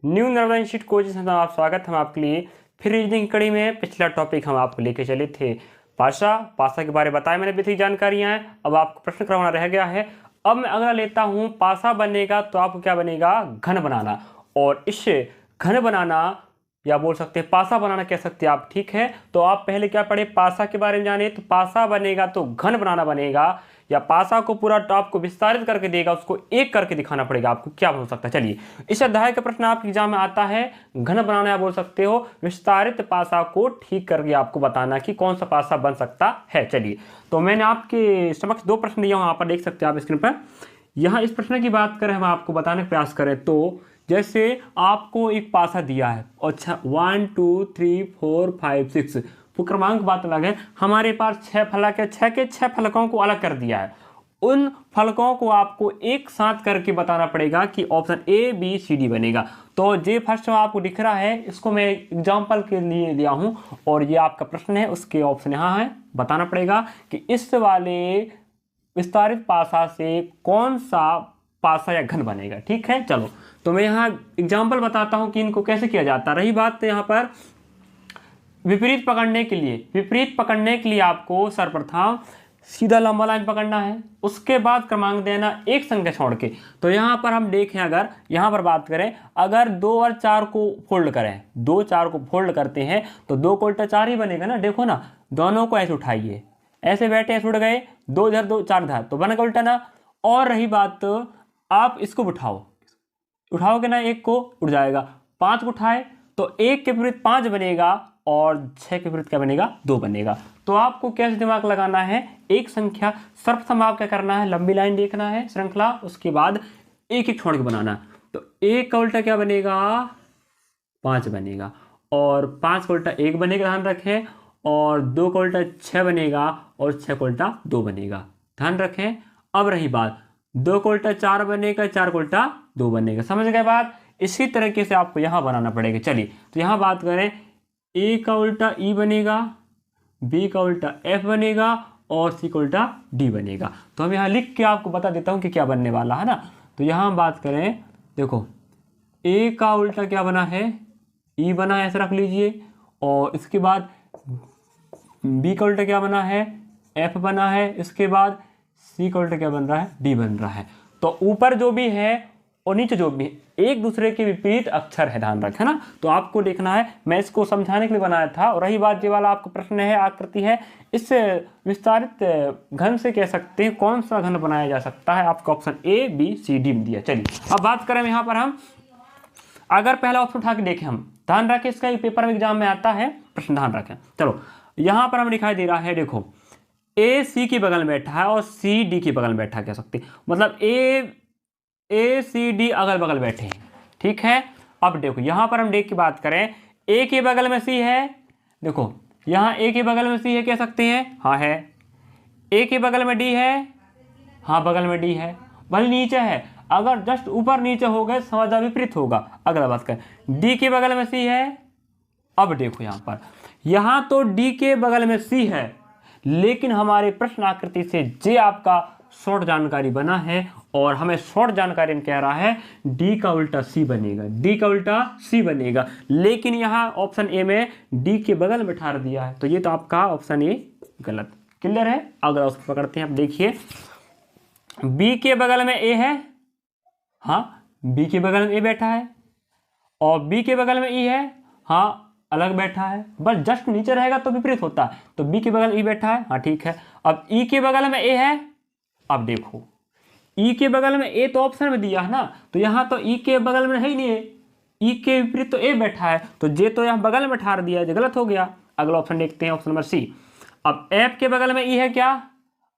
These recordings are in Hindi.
New Narmada institute coaching centre में आप स्वागत। हम आपके लिए फिर रीजनिंग की कड़ी में पिछला टॉपिक हम आपको लेके चले थे पासा के बारे में बताया मैंने, बेसिक जानकारियां हैं। अब आपको प्रश्न करवाना रह गया है। अब मैं अगला लेता हूं, पासा बनेगा तो आपको क्या बनेगा, घन बनाना। और इस घन बनाना या बोल सकते हैं पासा बनाना कह सकते हैं आप, ठीक है। तो आप पहले क्या पढ़े, पासा के बारे में जाने। तो पासा बनेगा तो घन बनाना बनेगा, या पासा को पूरा टॉप को विस्तारित करके देगा, उसको एक करके दिखाना पड़ेगा आपको, क्या हो सकता है। चलिए, इस अध्याय का प्रश्न आपके एग्जाम में आता है, घन बनाना या बोल सकते हो विस्तारित पासा को ठीक करके आपको बताना कि कौन सा पासा बन सकता है। चलिए, तो मैंने आपके समक्ष दो प्रश्न दिया हूं, यहाँ पर देख सकते हैं आप स्क्रीन पर। यहाँ इस प्रश्न की बात करें, हम आपको बताने का प्रयास करें तो जैसे आपको एक पासा दिया है, अच्छा 1 2 3 4 5 6, वो क्रमांक बात अलग है। हमारे पास 6 फलक है, 6 के 6 फलकों को अलग कर दिया है। उन फलकों को आपको एक साथ करके बताना पड़ेगा कि option A B C D बनेगा। तो ये फर्स्ट आपको दिख रहा है, इसको मैं एग्जाम्पल के लिए दिया हूं, और ये आपका प्रश्न है, उसके ऑप्शन यहाँ है। बताना पड़ेगा कि इस वाले विस्तारित पासा से कौन सा पासा या घन बनेगा, ठीक है। चलो, तो मैं यहाँ एग्जाम्पल बताता हूँ कि इनको कैसे किया जाता है। रही बात यहाँ पर विपरीत पकड़ने के लिए आपको सर्वप्रथम सीधा लंबा लाइन पकड़ना है, उसके बाद क्रमांक देना एक संख्या छोड़ के। तो यहाँ पर हम देखें, अगर यहाँ पर बात करें, अगर 2 और 4 को फोल्ड करें, 2 4 को फोल्ड करते हैं तो 2 को उल्टा 4 ही बनेगा ना। देखो ना, दोनों को ऐसे उठाइए, ऐसे बैठे ऐसे उड़ गए, 2 इधर 2 4 इधर, तो बनेगा उल्टा ना। और रही बात, आप इसको उठाओगे ना, एक को उड़ जाएगा। 5 को उठाए तो 1 के विपरीत 5 बनेगा, और 6 के विपरीत क्या बनेगा, 2 बनेगा। तो आपको कैसे दिमाग लगाना है, एक संख्या सर्वप्रथम आप क्या करना है, लंबी लाइन देखना है श्रृंखला, उसके बाद एक एक छोड़ के बनाना। तो 1 का उल्टा क्या बनेगा, 5 बनेगा, और 5 का उल्टा 1 बनेगा, ध्यान रखें। और 2 का उल्टा 6 बनेगा, और 6 का उल्टा 2 बनेगा, ध्यान रखें। अब रही बात, 2 का उल्टा 4 बनेगा, 4 का उल्टा 2 बनेगा, समझ गए बात। इसी तरीके से आपको यहां बनाना पड़ेगा। चलिए, तो यहां बात करें, ए का उल्टा ई बनेगा, बी का उल्टा एफ बनेगा, और सी का उल्टा डी बनेगा। तो हम यहाँ लिख के आपको बता देता हूँ कि क्या बनने वाला है ना। तो यहाँ हम बात करें, देखो ए का उल्टा क्या बना है, ई बना है, ऐसे रख लीजिए। और इसके बाद बी का उल्टा क्या बना है, एफ बना है। इसके बाद सी का उल्टा क्या बन रहा है, डी बन रहा है। तो ऊपर जो भी है और नीचे जो भी है, एक दूसरे के विपरीत अक्षर है, ध्यान रखें ना। तो आपको देखना है, मैं इसको समझाने के लिए बनाया था। और रही बात, ये वाला आपका प्रश्न है, आकृति है, इससे विस्तारित घन से कह सकते हैं कौन सा घन बनाया जा सकता है। आपका option A B C D में दिया। चलिए, अब बात करें यहाँ पर हम, अगर पहला ऑप्शन उठा के देखें, हम ध्यान रखें, इसका पेपर में एग्जाम में आता है प्रश्न, ध्यान रखें। चलो, यहाँ पर हमें दिखाई दे रहा है, देखो ए सी के बगल में बैठा है और सी डी के बगल में बैठा, कह सकते हैं, मतलब ए सी डी अगल बगल बैठे हैं, ठीक है। अब देखो यहाँ पर हम देख की बात करें, ए के बगल में सी है, देखो यहाँ ए के बगल में सी है, कह सकते हैं, हाँ है। ए के बगल में डी है, हाँ बगल में डी है, भले नीचे है, अगर जस्ट ऊपर नीचे हो गए समझा विपरीत होगा। अगला बात करें, डी के बगल में सी है। अब देखो यहाँ पर, यहाँ तो डी के बगल में सी है, लेकिन हमारे प्रश्न आकृति से जे आपका शॉर्ट जानकारी बना है, और हमें शॉर्ट जानकारी में कह रहा है डी का उल्टा सी बनेगा, डी का उल्टा सी बनेगा। लेकिन यहाँ ऑप्शन ए में डी के बगल में ठार दिया है, तो ये तो आपका ऑप्शन ए गलत। क्लियर है। अगर उसको पकड़ते हैं, आप देखिए, बी के बगल में ए है, हाँ बी के बगल में ए बैठा है, और बी के बगल में ई है, हाँ अलग बैठा है, बस जस्ट नीचे रहेगा तो विपरीत होता है। तो बी के बगल ई बैठा है, हाँ ठीक है। अब ई के बगल में ए है, अब देखो ई के बगल में ए तो ऑप्शन में दिया है ना, तो यहाँ तो ई के बगल में है ही नहीं है, ई के विपरीत तो ए बैठा है, तो जे तो यहाँ बगल में ठार दिया है, जो गलत हो गया। अगला ऑप्शन देखते हैं, ऑप्शन नंबर सी। अब एफ के बगल में ई है क्या,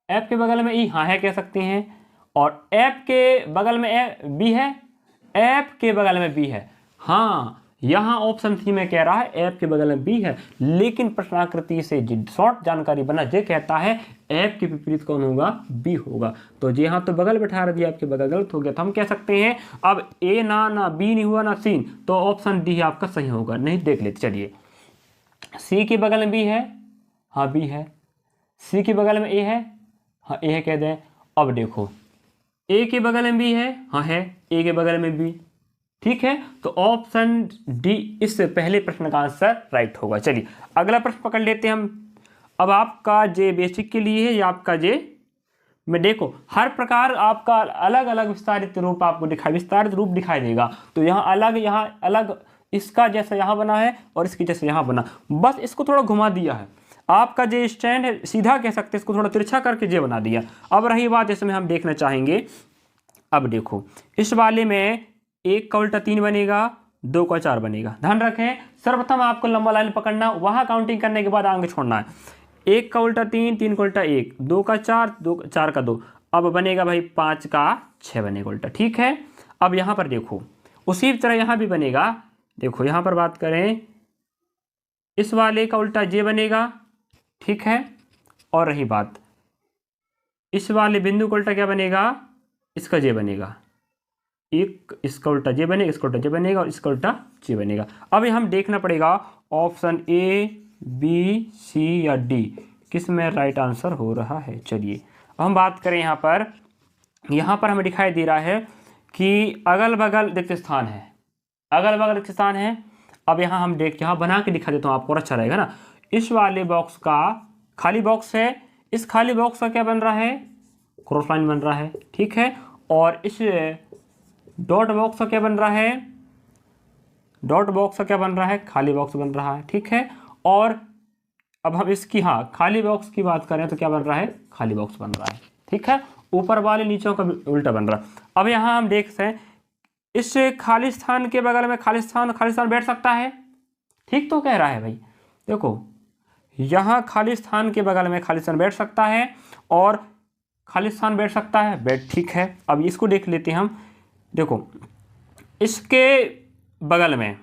एफ के बगल में ई, हाँ है, कह सकते हैं। और एफ के बगल में बी है, एफ के बगल में बी है, हाँ यहाँ ऑप्शन सी में कह रहा है एफ के बगल में बी है। लेकिन प्रश्नाकृति से शॉर्ट जानकारी बना, ये कहता है एफ के विपरीत कौन होगा, बी होगा। तो जी हाँ, तो बगल बैठा दिया, आपके बगल गलत हो गया। तो हम कह सकते हैं अब ए ना बी नहीं हुआ ना सी, तो ऑप्शन डी आपका सही होगा। नहीं देख लेते, चलिए, सी के बगल में बी है, हाँ बी है। सी के बगल में ए है, हाँ ए है, कह दें। अब देखो ए के बगल में बी है, हाँ है, ए के बगल में बी, ठीक है, तो ऑप्शन डी इस पहले प्रश्न का आंसर राइट होगा। चलिए अगला प्रश्न पकड़ लेते हैं हम। अब आपका जे बेसिक के लिए है या आपका जे में देखो हर प्रकार आपका अलग अलग विस्तारित रूप आपको विस्तारित रूप दिखाई देगा। तो यहाँ अलग इसका जैसा यहाँ बना है और इसकी जैसे यहाँ बना, बस इसको थोड़ा घुमा दिया है। आपका जो स्टैंड है सीधा कह सकते हैं, इसको थोड़ा तिरछा करके जे बना दिया। अब रही बात इसमें हम देखना चाहेंगे, अब देखो इस वाले में 1 का उल्टा 3 बनेगा, 2 का 4 बनेगा। ध्यान रखें सर्वप्रथम आपको लंबा लाइन पकड़ना, वहां काउंटिंग करने के बाद आगे छोड़ना है। 1 का उल्टा 3, 3 का उल्टा 1, 2 का 4, 4 का 2, अब बनेगा भाई 5 का 6 बनेगा उल्टा। ठीक है, अब यहाँ पर देखो उसी तरह यहाँ भी बनेगा। देखो यहाँ पर बात करें, इस वाले का उल्टा जे बनेगा, ठीक है। और रही बात इस वाले बिंदु का उल्टा क्या बनेगा, इसका जे बनेगा। एक इसका उल्टा जे बनेगा, इसका उल्टा जे बनेगा और इसका उल्टा जे बनेगा। अब हम देखना पड़ेगा ऑप्शन ए, बी, सी या डी किस में राइट आंसर हो रहा है। चलिए अब हम बात करें यहाँ पर हमें दिखाई दे रहा है कि अगल बगल रिक्त स्थान है, अगल बगल रिक्त स्थान है। अब यहाँ हम यहाँ बना के दिखा देता हूँ आपको, अच्छा रहेगा ना। इस वाले बॉक्स का खाली बॉक्स है, इस खाली बॉक्स का क्या बन रहा है, क्रॉस लाइन बन रहा है, ठीक है। और इस डॉट बॉक्स का क्या बन रहा है, डॉट बॉक्स का क्या बन रहा है, खाली बॉक्स बन रहा है, ठीक है। और अब हम इसकी खाली बॉक्स की बात करें तो क्या बन रहा है, खाली बॉक्स बन रहा है, ठीक है। ऊपर वाले नीचे का उल्टा बन रहा है। अब यहाँ हम देखते हैं इस खाली स्थान के बगल में खाली स्थान बैठ सकता है, ठीक तो कह रहा है भाई। देखो यहाँ खाली स्थान के बगल में खाली स्थान बैठ सकता है और खाली स्थान बैठ सकता है, बैठ, ठीक है। अब इसको देख लेते हैं हम। देखो इसके बगल में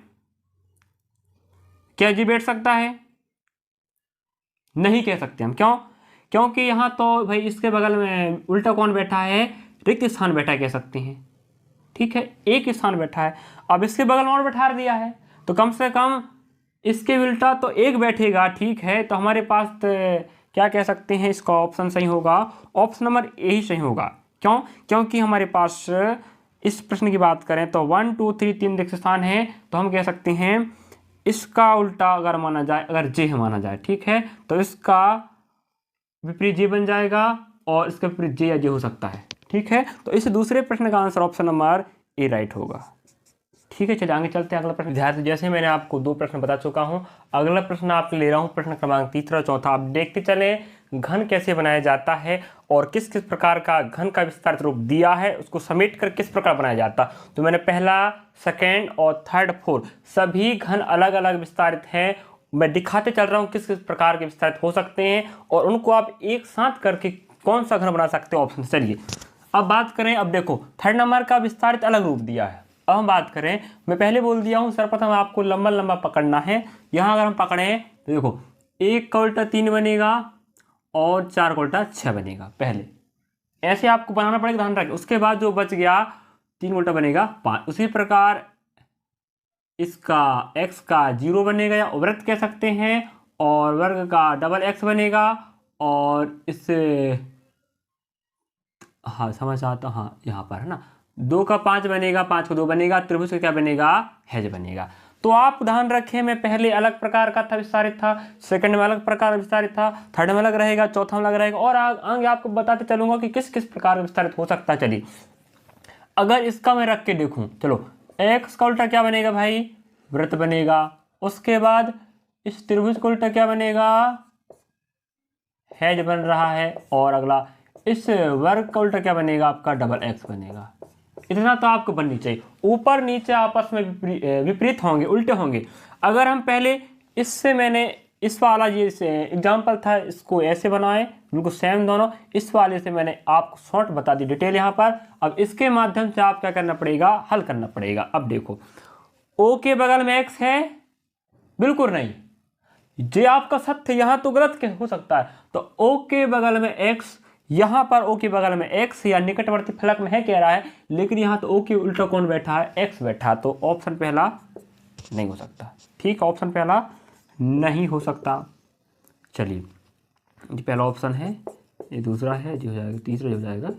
क्या जी बैठ सकता है, नहीं कह सकते हम, क्यों, क्योंकि यहाँ तो भाई इसके बगल में उल्टा कौन बैठा है, रिक्त स्थान बैठा कह सकते हैं, ठीक है। एक स्थान बैठा है, अब इसके बगल में और बैठा दिया है तो कम से कम इसके उल्टा तो एक बैठेगा, ठीक है। तो हमारे पास क्या कह सकते हैं, इसका ऑप्शन सही होगा, ऑप्शन नंबर ए ही सही होगा। क्यों, क्योंकि हमारे पास इस प्रश्न की बात करें तो 1 2 3 3 रिक्त स्थान है, तो हम कह सकते हैं इसका उल्टा अगर माना जाए, अगर जे माना जाए, ठीक है, तो इसका विपरीत जे बन जाएगा और इसका विपरीत जे या जे हो सकता है, ठीक है। तो इस दूसरे प्रश्न का answer option number A right होगा, ठीक है। चलिए आगे चलते हैं अगला प्रश्न। विद्यार्थी जैसे मैंने आपको 2 प्रश्न बता चुका हूं, अगला प्रश्न आपके ले रहा हूं, प्रश्न क्रमांक 3 और 4। आप देखते चले घन कैसे बनाया जाता है और किस किस प्रकार का घन का विस्तारित रूप दिया है, उसको समेट कर किस प्रकार बनाया जाता। तो मैंने पहला, सेकेंड और थर्ड, फोर्थ सभी घन अलग अलग विस्तारित हैं। मैं दिखाते चल रहा हूँ किस किस प्रकार के विस्तारित हो सकते हैं और उनको आप एक साथ करके कौन सा घन बना सकते हो ऑप्शन। चलिए अब बात करें, अब देखो थर्ड नंबर का विस्तारित अलग रूप दिया है। अब हम बात करें, मैं पहले बोल दिया हूँ सर्वप्रथम आपको लंबा लंबा पकड़ना है। यहाँ अगर हम पकड़ें तो देखो 1 का उल्टा 3 बनेगा और 4 का उल्टा 6 बनेगा। पहले ऐसे आपको बनाना पड़ेगा, ध्यान रखें। उसके बाद जो बच गया 3 उल्टा बनेगा 5। उसी प्रकार इसका x का 0 बनेगा या वृत्त कह सकते हैं, और वर्ग का डबल x बनेगा। और इससे समझ आता, यहाँ पर है ना, 2 का 5 बनेगा, 5 का 2 बनेगा, त्रिभुज का क्या बनेगा, हैज बनेगा। तो आप ध्यान रखें, मैं पहले अलग प्रकार का था विस्तारित था, सेकंड में अलग प्रकार विस्तारित था, थर्ड में अलग रहेगा, चौथा में अलग रहेगा, और आगे आपको बताते चलूंगा कि किस किस प्रकार विस्तारित हो सकता है। चलिए अगर इसका मैं रख के देखूं, चलो x का उल्टा क्या बनेगा भाई, वृत्त बनेगा। उसके बाद इस त्रिभुज का उल्टा क्या बनेगा, हैज बन रहा है। और अगला इस वर्ग का उल्टा क्या बनेगा, आपका डबल x बनेगा। इतना तो आपको बननी चाहिए। ऊपर नीचे आपस में विपरीत होंगे, उल्टे होंगे। अगर हम पहले इससे, मैंने इस वाला ये एग्जाम्पल था, इसको ऐसे बनाए बिल्कुल सेम दोनों, इस वाले से मैंने आपको शॉर्ट बता दी डिटेल यहाँ पर। अब इसके माध्यम से आप क्या करना पड़ेगा, हल करना पड़ेगा। अब देखो ओ के बगल में x है, बिल्कुल नहीं, जे आपका सत्य, यहाँ तो गलत हो सकता है। तो ओ के बगल में x, यहाँ पर ओ के बगल में x या निकटवर्ती फलक में है कह रहा है, लेकिन यहाँ तो ओ के उल्टा कौन बैठा है, x बैठा। तो ऑप्शन पहला नहीं हो सकता, ठीक, ऑप्शन पहला नहीं हो सकता। चलिए ये पहला ऑप्शन है, ये दूसरा है, जी हो जाएगा, तीसरा हो जाएगा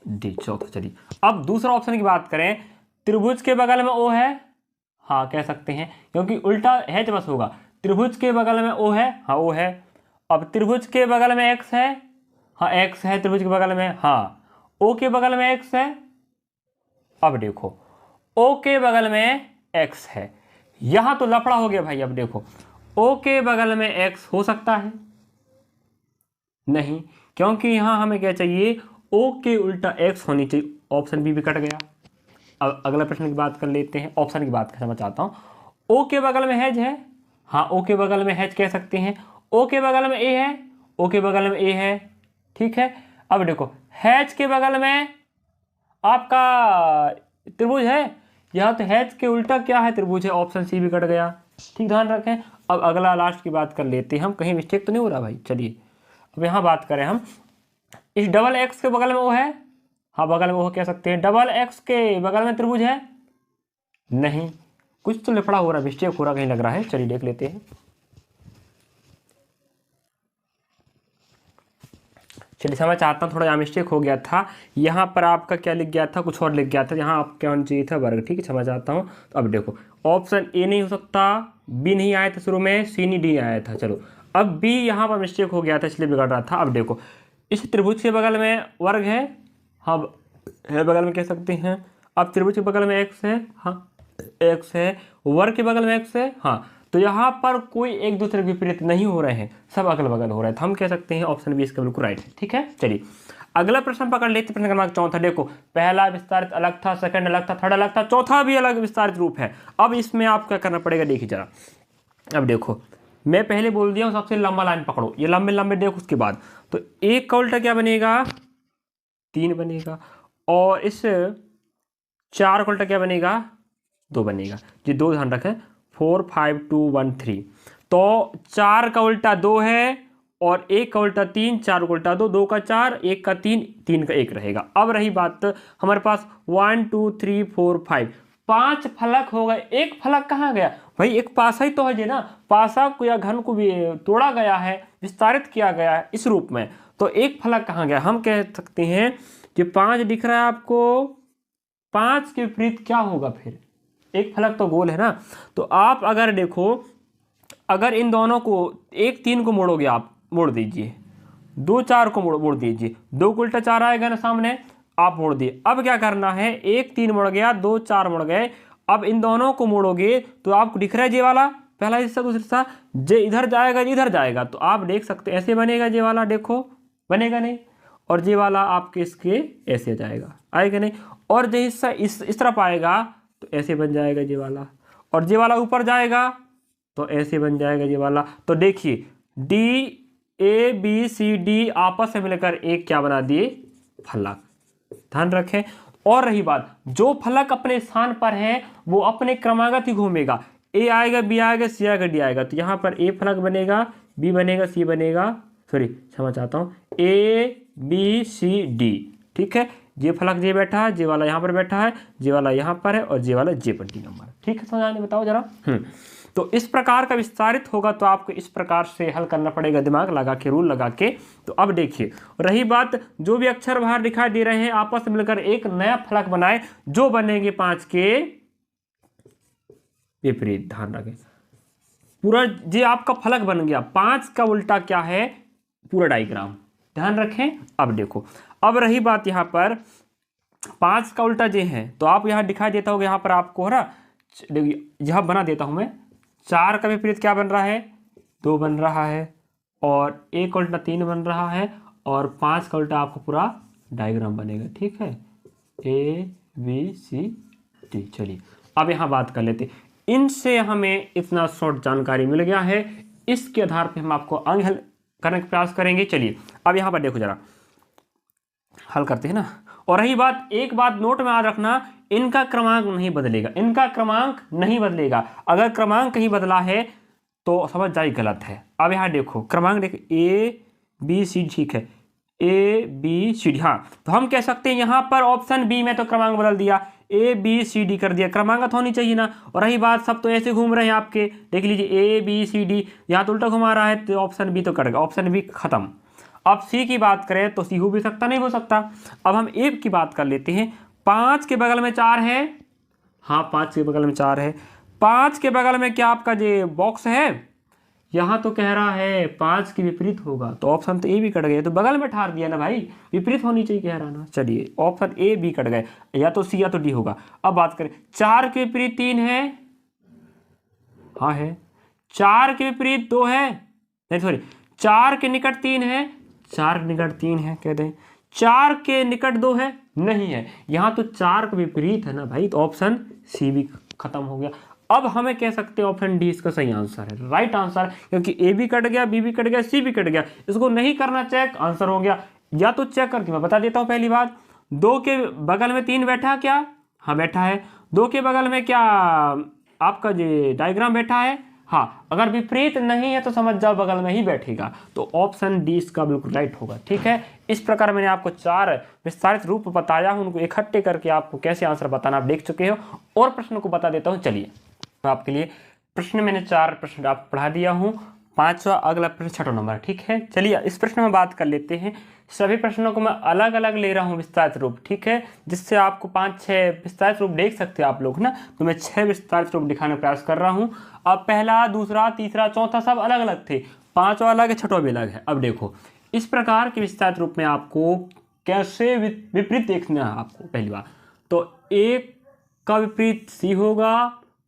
डी, चौथा। चलिए अब दूसरा ऑप्शन की बात करें त्रिभुज के बगल में ओ है, हाँ कह सकते हैं, क्योंकि उल्टा है बस होगा। त्रिभुज के बगल में ओ है, हाँ ओ है। अब त्रिभुज के बगल में एक्स है, हाँ एक्स है त्रिभुज के बगल में, हाँ ओ के बगल में एक्स है। अब देखो ओ के बगल में एक्स है, यहां तो लफड़ा हो गया भाई। अब देखो ओ के बगल में एक्स हो सकता है नहीं, क्योंकि यहां हमें क्या चाहिए, ओ के उल्टा एक्स होनी चाहिए। ऑप्शन बी भी कट गया। अब अगला प्रश्न की बात कर लेते हैं, ऑप्शन की बात करना चाहता हूं। ओ के बगल में हैज है, हाँ ओ के बगल में हैज कह सकते हैं। ओ के बगल में ए है, ओ के बगल में ए है, ठीक है। अब देखो हैज के बगल में आपका त्रिभुज है, यह तो हैज के उल्टा क्या है, त्रिभुज है। ऑप्शन सी भी कट गया, ठीक ध्यान रखें। अब अगला लास्ट की बात कर लेते हैं हम, कहीं मिस्टेक तो नहीं हो रहा भाई। चलिए अब यहाँ बात करें हम, इस डबल एक्स के बगल में वो है, हाँ बगल में वो कह सकते हैं। डबल एक्स के बगल में त्रिभुज है नहीं, कुछ तो लफड़ा हो रहा है, मिस्टेक हो रहा कहीं लग रहा है। चलिए देख लेते हैं। चलिए समझ चाहता हूँ, थोड़ा यहाँ मिस्टेक हो गया था। यहाँ पर आपका क्या लिख गया था, कुछ और लिख गया था, यहाँ आप क्या होना चाहिए था वर्ग, ठीक है समझ चाहता हूँ। तो अब देखो ऑप्शन ए नहीं हो सकता, बी नहीं आया था शुरू में, सी नहीं डी आया था। चलो अब बी यहाँ पर मिस्टेक हो गया था इसलिए बिगड़ रहा था। अब देखो इस त्रिभुज के बगल में वर्ग है, हाँ है बगल में कह सकते हैं। अब त्रिभुज के बगल में एक्स है, हाँ एक्स है। वर्ग के बगल में एक्स है, हाँ। तो यहाँ पर कोई एक दूसरे के विपरीत नहीं हो रहे हैं, सब अगल बगल हो रहे हैं। तो हम कह सकते हैं ऑप्शन बी इसका बिल्कुल राइट है, ठीक है। चलिए अगला प्रश्न पकड़ लेते, प्रश्न क्रमांक चौथा। देखो पहला विस्तारित अलग था, सेकंड अलग था, थर्ड अलग था, चौथा भी अलग विस्तारित रूप है। अब इसमें आप क्या करना पड़ेगा, देखिए जरा। अब देखो मैं पहले बोल दिया हूँ सबसे लंबा लाइन पकड़ो, ये लंबे लंबे देखो। उसके बाद तो एक का उल्टा क्या बनेगा, 3 बनेगा, और इस 4 का उल्टा क्या बनेगा, 2 बनेगा। ये 2 ध्यान रखें, 4 5 2 1 3। तो 4 का उल्टा 2 है, और 1 का उल्टा 3, 4 का उल्टा 2, 2 का 4, 1 का 3, 3 का 1 रहेगा। अब रही बात हमारे पास 1 2 3 4 5, 5 फलक हो गए। एक फलक कहाँ गया भाई, एक पासा ही तो है जी ना, पासा को या घन को भी तोड़ा गया है, विस्तारित किया गया है इस रूप में। तो एक फलक कहाँ गया, हम कह सकते हैं कि 5 दिख रहा है आपको, 5 के विपरीत क्या होगा फिर, एक फलक तो गोल है ना। तो आप अगर देखो, अगर इन दोनों को, एक 3 को मोड़ोगे आप, मोड़ दीजिए, 2 4 को मोड़ दीजिए, 2 को उल्टा 4 आएगा ना सामने, आप मोड़ दिए। अब क्या करना है, 1 3 मुड़ गया, 2 4 मुड़ गए। अब इन दोनों को मोड़ोगे तो आपको दिख रहा है जे वाला पहला हिस्सा, दूसरा हिस्सा, जे इधर जाएगा इधर जाएगा। तो आप देख सकते हैं ऐसे बनेगा जे वाला, देखो बनेगा नहीं, और जे वाला आपके इसके ऐसे जाएगा, आएगा नहीं। और जे हिस्सा इस तरफ आएगा तो ऐसे बन जाएगा जे वाला, और जे वाला ऊपर जाएगा तो ऐसे बन जाएगा जे वाला। तो देखिए D A B C D आपस में मिलकर एक क्या बना दिए, फलक, ध्यान रखें। और रही बात, जो फलक अपने स्थान पर है वो अपने क्रमागत ही घूमेगा, ए आएगा बी आएगा सी आएगा डी आएगा। तो यहाँ पर ए फलक बनेगा, बी बनेगा, सी बनेगा, सॉरी क्षमा चाहता हूँ, ए बी सी डी, ठीक है। जे फलक जे बैठा है, जे वाला यहाँ पर बैठा है, जे वाला यहाँ पर है, और जे वाला जे पर डी नंबर, ठीक है। समझाने बताओ जरा। तो इस प्रकार का विस्तारित होगा, तो आपको इस प्रकार से हल करना पड़ेगा, दिमाग लगा के, रूल लगा के। तो अब देखिए रही बात, जो भी अक्षर बाहर दिखाई दे रहे हैं आपस में मिलकर एक नया फलक बनाए, जो बनेंगे 5 के विपरीत। ध्यान रखें, पूरा जे आपका फलक बन गया, 5 का उल्टा क्या है, पूरा डायग्राम, ध्यान रखें। अब देखो, अब रही बात यहाँ पर 5 का उल्टा जे है, तो आप यहाँ दिखाई देता होगा, यहाँ पर आपको है ना, यह बना देता हूं मैं। 4 का विपरीत क्या बन रहा है, 2 बन रहा है, और 1 का उल्टा 3 बन रहा है, और 5 का उल्टा आपको पूरा डायग्राम बनेगा, ठीक है, ए बी सी डी। चलिए अब यहाँ बात कर लेते, इनसे हमें इतना शॉर्ट जानकारी मिल गया है, इसके आधार पर हम आपको आगे हल करने का प्रयास करेंगे। चलिए अब यहाँ पर देखो जरा, हल करते हैं ना। और रही बात, एक बात नोट में याद रखना, इनका क्रमांक नहीं बदलेगा, इनका क्रमांक नहीं बदलेगा। अगर क्रमांक कहीं बदला है तो समझ जाइए गलत है। अब यहाँ देखो क्रमांक देखो, ए बी सी, ठीक है, ए बी सी डी, हाँ। तो हम कह सकते हैं यहाँ पर ऑप्शन बी में तो क्रमांक बदल दिया, ए बी सी डी कर दिया, क्रमांक होनी चाहिए ना। और रही बात, सब तो ऐसे घूम रहे हैं आपके, देख लीजिए ए बी सी डी, यहाँ तो उल्टा घुमा रहा है, तो ऑप्शन बी तो कट गया, ऑप्शन बी खत्म। अब सी की बात करें तो सी हो भी सकता, नहीं हो सकता। अब हम ए की बात कर लेते हैं, 5 के बगल में 4 है, हाँ 5 के बगल में 4 है। 5 के बगल में क्या आपका जो बॉक्स है, यहाँ तो कह रहा है 5 के विपरीत होगा, तो ऑप्शन तो ए भी कट गया, तो बगल में ठार दिया ना भाई, विपरीत होनी चाहिए कह रहा ना। चलिए ऑप्शन ए बी कट गए, या तो सी या तो डी होगा। अब बात करें 4 के विपरीत 3 है, हाँ है। 4 के विपरीत 2 है, नहीं सॉरी 4 के निकट 3 है, 4 के निकट 3 है कह दें। 4 के निकट 2 है, नहीं है। यहाँ तो 4 के विपरीत है ना भाई, तो ऑप्शन सी भी खत्म हो गया। अब हमें कह सकते हैं ऑप्शन डी इसका सही आंसर है, राइट आंसर, क्योंकि ए भी कट गया, बी भी कट गया, सी भी कट गया। इसको नहीं करना चेक, आंसर हो गया। या तो चेक करके मैं बता देता हूँ। पहली बात, 2 के बगल में 3 बैठा क्या, हाँ बैठा है। 2 के बगल में क्या आपका जो डायग्राम बैठा है, हाँ। अगर विपरीत नहीं है तो समझ जाओ बगल में ही बैठेगा, तो ऑप्शन डी इसका बिल्कुल राइट होगा। ठीक है, इस प्रकार मैंने आपको 4 विस्तारित रूप बताया हूँ, उनको इकट्ठे करके आपको कैसे आंसर बताना आप देख चुके हो। और प्रश्न को बता देता हूँ। चलिए आपके लिए प्रश्न मैंने 4 प्रश्न आप पढ़ा दिया हूँ, 5वां अगला प्रश्न 6वां नंबर। ठीक है, चलिए इस प्रश्न में बात कर लेते हैं। सभी प्रश्नों को मैं अलग अलग ले रहा हूँ विस्तारित रूप, ठीक है, जिससे आपको 5-6 विस्तारित रूप देख सकते हो आप लोग ना। तो मैं 6 विस्तारित रूप दिखाने का प्रयास कर रहा हूँ। अब पहला, दूसरा, तीसरा, चौथा सब अलग अलग थे, 5वां अलग है, 6वां भी अलग है। अब देखो इस प्रकार के विस्तारित रूप में आपको कैसे विपरीत देखना है आपको। पहली बात तो ए का विपरीत सी होगा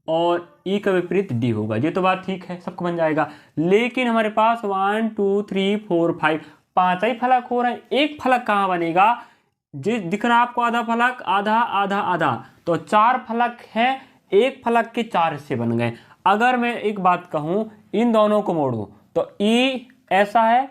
और ई का विपरीत डी होगा, ये तो बात ठीक है, सबको बन जाएगा। लेकिन हमारे पास 1 2 3 4 5 5 ही फलक हो रहे हैं, एक फलक कहाँ बनेगा, जो दिख रहा है आपको आधा फलक, आधा आधा आधा, तो 4 फलक हैं, एक फलक के 4 हिस्से बन गए। अगर मैं एक बात कहूँ, इन दोनों को मोड़ूं तो ई ऐसा है,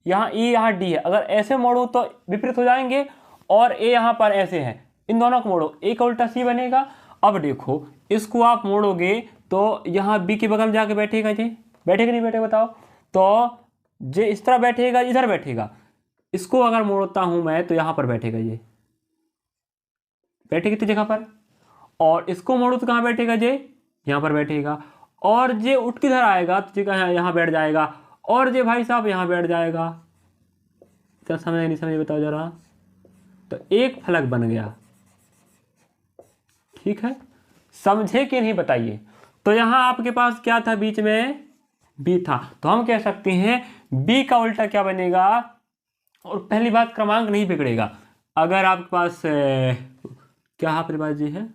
यहाँ ई यहाँ डी है, अगर ऐसे मोड़ूं तो विपरीत हो जाएंगे, और ए यहाँ पर ऐसे है, इन दोनों को मोड़ो, ए का उल्टा सी बनेगा। अब देखो इसको आप मोड़ोगे तो यहाँ बी के बगल में जाके बैठेगा, जी बैठेगा नहीं बैठेगा बताओ, तो जे इस तरह बैठेगा, इधर बैठेगा। इसको अगर मोड़ता हूं मैं तो यहाँ पर बैठेगा, ये बैठेगी तो जगह पर, और इसको मोड़ू तो कहाँ बैठेगा, जे यहाँ पर बैठेगा, और जे उठ किधर आएगा तो जगह यहाँ बैठ जाएगा, और जे भाई साहब यहाँ बैठ जाएगा। क्या समझ नहीं समझ बताओ जरा, तो एक फलक बन गया। ठीक है, समझे कि नहीं बताइए। तो यहां आपके पास क्या था, बीच में बी था, तो हम कह सकते हैं बी का उल्टा क्या बनेगा। और पहली बात, क्रमांक नहीं बिगड़ेगा। अगर आपके पास क्या आपके पास जी है,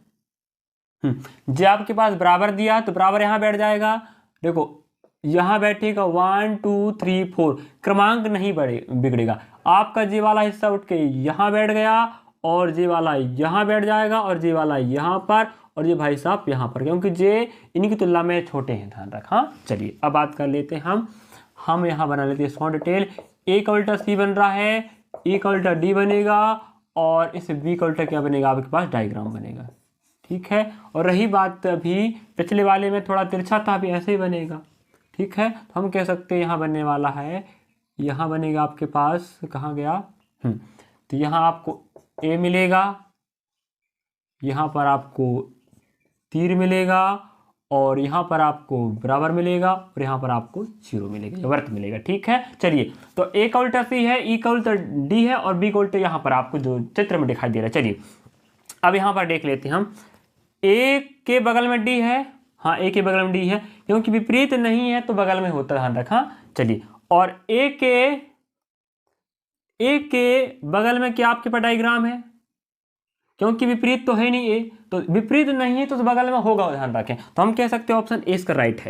जी आपके पास बराबर दिया तो बराबर यहां बैठ जाएगा। देखो यहां बैठेगा 1 2 3 4, क्रमांक नहीं बिगड़ेगा। आपका जी वाला हिस्सा उठ के यहां बैठ गया, और जे वाला यहाँ बैठ जाएगा, और जे वाला यहाँ पर, और ये भाई साहब यहाँ पर, क्योंकि जे इनकी तुलना में छोटे हैं, ध्यान रख। हाँ चलिए अब बात कर लेते हैं हम यहाँ बना लेते हैं स्मॉल डिटेल। ए का उल्टा सी बन रहा है, ई का उल्टा डी बनेगा, और इस बी का उल्टा क्या बनेगा, आपके पास डायग्राम बनेगा। ठीक है, और रही बात अभी पिछले वाले में थोड़ा तिरछा था, अभी ऐसे ही बनेगा। ठीक है, तो हम कह सकते हैं यहाँ बनने वाला है, यहाँ बनेगा आपके पास, कहाँ गया, तो यहाँ आपको ए मिलेगा, यहाँ पर आपको तीर मिलेगा, और यहाँ पर आपको बराबर मिलेगा, और यहाँ पर आपको 0 मिलेगा, वर्त मिलेगा। ठीक है, चलिए तो ए का उल्टा सी है, ई का उल्टा डी है, और बी का उल्टा यहाँ पर आपको जो चित्र में दिखाई दे रहा है। चलिए अब यहाँ पर देख लेते हैं हम, ए के बगल में डी है, हाँ ए के बगल में डी है, क्योंकि विपरीत नहीं है तो बगल में होता, ध्यान रखा। चलिए, और ए के बगल में क्या आपके पास डायग्राम है, क्योंकि विपरीत तो है नहीं ए, तो विपरीत नहीं है तो बगल में होगा, ध्यान रखें। तो हम कह सकते हैं ऑप्शन ए इसका राइट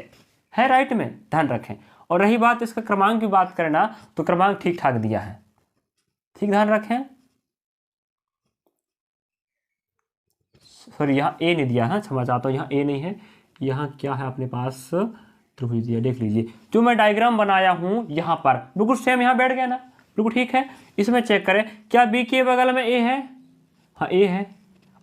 है राइट में, ध्यान रखें। और रही बात इसका क्रमांक की बात करें ना, तो क्रमांक ठीक ठाक दिया है, ठीक ध्यान रखें। सॉरी यहाँ ए नहीं दिया है, क्षमा चाहता हूँ, यहाँ ए नहीं है, यहाँ क्या है अपने पास, त्रिभुज दिया, देख लीजिए। जो मैं डायग्राम बनाया हूँ यहाँ पर बिल्कुल सेम यहाँ बैठ गया ना, बिल्कुल ठीक है। इसमें चेक करें, क्या बी के बगल में ए है, हाँ ए है।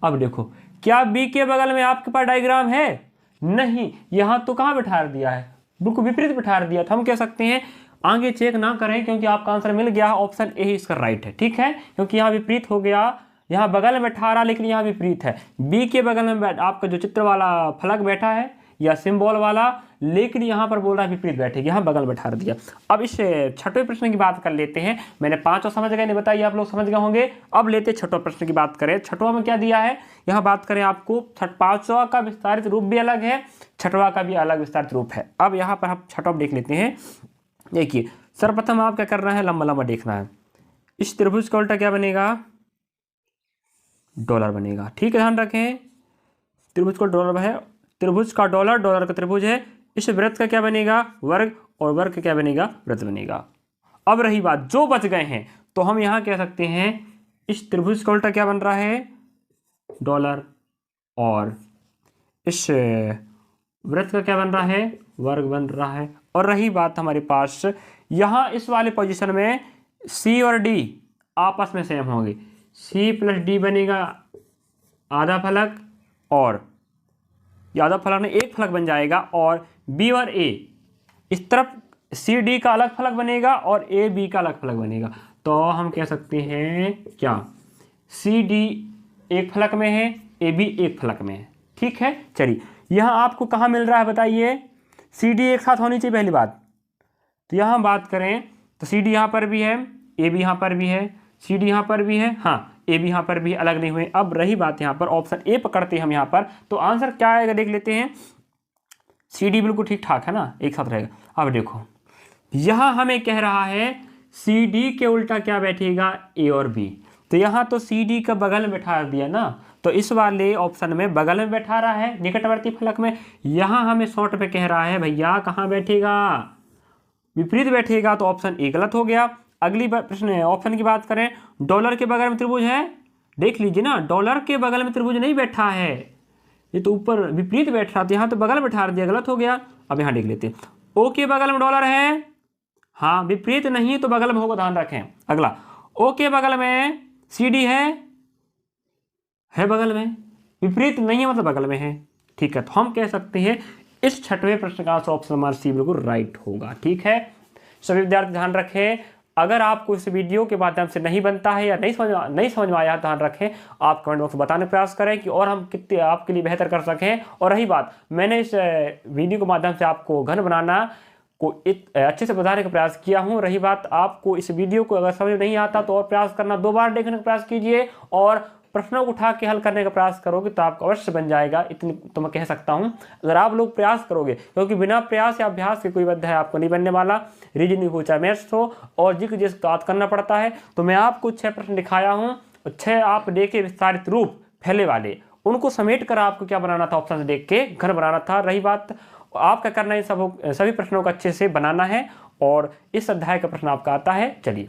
अब देखो क्या बी के बगल में आपके पास डायग्राम है, नहीं, यहाँ तो कहाँ बिठा दिया है, बिल्कुल विपरीत बिठा दिया। तो हम कह सकते हैं आगे चेक ना करें, क्योंकि आपका आंसर मिल गया, ऑप्शन ए ही इसका राइट है। ठीक है, क्योंकि यहाँ विपरीत हो गया, यहाँ बगल में बैठा रहा लेकिन यहाँ विपरीत है। बी के बगल में आपका जो चित्र वाला फलक बैठा है, या सिंबल वाला, लेकिन यहाँ पर बोल रहा है विपरीत बैठेगी, यहाँ बगल बैठा दिया। अब इस छठवें प्रश्न की बात कर लेते हैं। मैंने पांचों समझ गए नहीं, बताइए आप लोग समझ गए होंगे। अब लेते छठवां प्रश्न की बात करें। छठवां में क्या दिया है, यहाँ बात करें आपको पांचवा का विस्तारित रूप भी अलग है, छठवां का भी अलग विस्तारित रूप है। अब यहाँ पर हम छठवां देख लेते हैं। देखिए सर्वप्रथम आप क्या करना है, लंबा लंबा देखना है। इस त्रिभुज का उल्टा क्या बनेगा, डॉलर बनेगा। ठीक है, ध्यान रखें, त्रिभुज का डॉलर है, त्रिभुज का डॉलर, डॉलर का त्रिभुज है। इस वृत्त का क्या बनेगा, वर्ग, और वर्ग का क्या बनेगा, वृत्त बनेगा। अब रही बात जो बच गए हैं, तो हम यहां कह सकते हैं इस त्रिभुज का उल्टा क्या बन रहा है, डॉलर, और इस वृत्त का क्या बन रहा है, वर्ग बन रहा है। और रही बात हमारे पास यहां इस वाले पोजीशन में सी और डी आपस में सेम होंगे, सी प्लस डी बनेगा आधा फलक, और आधा फलक में एक फलक बन जाएगा, और बी और ए इस तरफ सी डी का अलग फलक बनेगा और ए बी का अलग फलक बनेगा। तो हम कह सकते हैं क्या, सी डी एक फलक में है, ए बी एक फलक में है। ठीक है, चलिए यहाँ आपको कहाँ मिल रहा है बताइए, सी डी एक साथ होनी चाहिए पहली बात। तो यहाँ बात करें तो सी डी यहाँ पर भी है, ए बी यहाँ पर भी है, सी डी यहाँ पर भी है, हाँ ए बी यहाँ पर भी अलग नहीं हुए। अब रही बात यहाँ पर ऑप्शन ए पकड़ते हैं हम यहाँ पर, तो आंसर क्या आएगा देख लेते हैं। सी डी बिल्कुल ठीक ठाक है ना, एक साथ रहेगा। अब देखो यहाँ हमें कह रहा है सी डी के उल्टा क्या बैठेगा, ए और बी। तो यहाँ तो सी डी का बगल में बैठा दिया ना, तो इस वाले ऑप्शन में बगल में बैठा रहा है निकटवर्ती फलक में। यहाँ हमें शॉर्ट पे कह रहा है भैया कहाँ बैठेगा, विपरीत बैठेगा, तो ऑप्शन ए गलत हो गया। अगली प्रश्न ऑप्शन की बात करें, डॉलर के बगल में त्रिभुज है, देख लीजिए ना, डॉलर के बगल में त्रिभुज नहीं बैठा है, ये तो ऊपर विपरीत बैठ रहा था, यहाँ तो बगल बैठा दिया, गलत हो गया। अब यहाँ देख लेते हैं, ओ के बगल में डॉलर है, हाँ विपरीत नहीं तो बगल में होगा, ध्यान रखें। अगला ओ के बगल में सी डी है बगल में, विपरीत नहीं है मतलब बगल में है। ठीक है, तो हम कह सकते हैं इस छठवें प्रश्न का आंसर ऑप्शन नंबर सी बिल्कुल राइट होगा। ठीक है, सभी विद्यार्थी ध्यान रखें, अगर आपको इस वीडियो के माध्यम से नहीं बनता है या नहीं समझ में आया, ध्यान रखें, आप कमेंट बॉक्स में बताने का प्रयास करें कि और हम कितने आपके लिए बेहतर कर सकें। और रही बात, मैंने इस वीडियो के माध्यम से आपको घन बनाना को अच्छे से बताने का प्रयास किया हूं। रही बात आपको इस वीडियो को अगर समझ नहीं आता तो और प्रयास करना, 2 बार देखने का प्रयास कीजिए और प्रश्नों को उठा के हल करने का प्रयास करोगे तो आपको अवश्य बन जाएगा, इतनी तो मैं कह सकता हूं। अगर आप लोग प्रयास करोगे, क्योंकि बिना प्रयास या अभ्यास के कोई अध्याय आपको नहीं बनने वाला, रीजनिंग हो चाहे मैथ्स हो, और जिस बात करना पड़ता है। तो मैं आपको 6 प्रश्न दिखाया हूँ, 6 आप देखे विस्तारित रूप फैले वाले, उनको समेट कर आपको क्या बनाना था, ऑप्शन से देख के घन बनाना था। रही बात आप क्या करना है, सभी प्रश्नों को अच्छे से बनाना है, और इस अध्याय का प्रश्न आपका आता है। चलिए